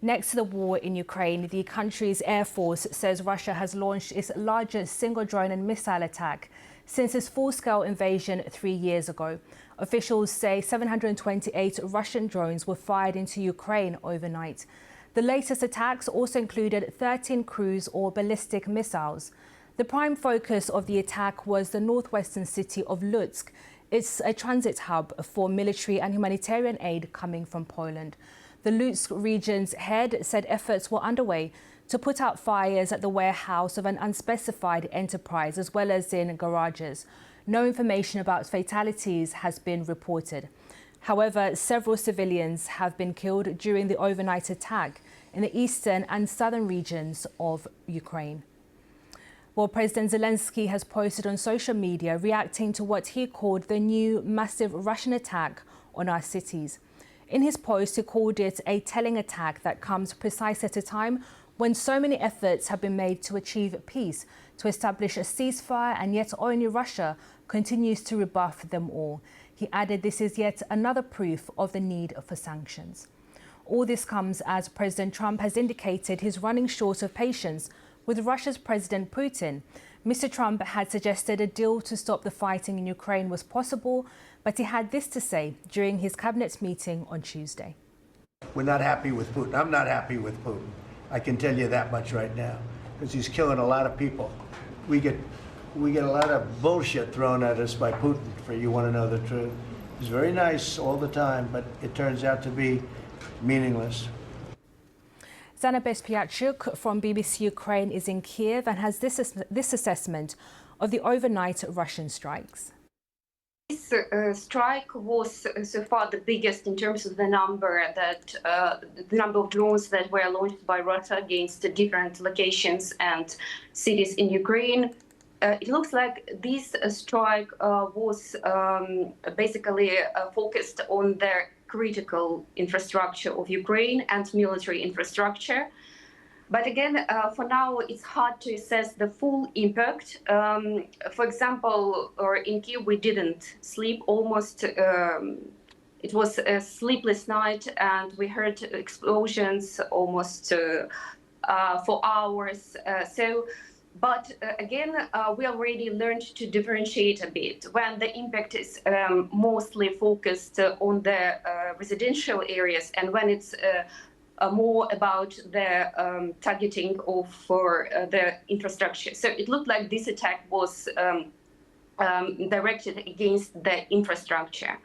Next to the war in Ukraine, the country's air force says Russia has launched its largest single drone and missile attack since its full-scale invasion 3 years ago. Officials say 728 Russian drones were fired into Ukraine overnight. The latest attacks also included 13 cruise or ballistic missiles. The prime focus of the attack was the northwestern city of Lutsk. It's a transit hub for military and humanitarian aid coming from Poland. The Lutsk region's head said efforts were underway to put out fires at the warehouse of an unspecified enterprise as well as in garages. No information about fatalities has been reported. However, several civilians have been killed during the overnight attack in the eastern and southern regions of Ukraine. Well, President Zelensky has posted on social media reacting to what he called the new massive Russian attack on our cities. In his post, he called it a telling attack that comes precisely at a time when so many efforts have been made to achieve peace, to establish a ceasefire, and yet only Russia continues to rebuff them all. He added this is yet another proof of the need for sanctions. All this comes as President Trump has indicated he's running short of patience with Russia's President Putin. Mr. Trump had suggested a deal to stop the fighting in Ukraine was possible, but he had this to say during his cabinet meeting on Tuesday. We're not happy with Putin. I'm not happy with Putin. I can tell you that much right now, because he's killing a lot of people. We get a lot of bullshit thrown at us by Putin, for you want to know the truth. He's very nice all the time, but it turns out to be meaningless. Zana Bespiachuk from BBC Ukraine is in Kiev and has this assessment of the overnight Russian strikes. This strike was so far the biggest in terms of the number of drones that were launched by Russia against different locations and cities in Ukraine. It looks like this strike was basically focused on the critical infrastructure of Ukraine and military infrastructure. But again, for now, it's hard to assess the full impact. For example, in Kyiv, we didn't sleep almost. It was a sleepless night, and we heard explosions almost for hours. But again, we already learned to differentiate a bit when the impact is mostly focused on the residential areas, and when it's more about the targeting of the infrastructure. So it looked like this attack was directed against the infrastructure.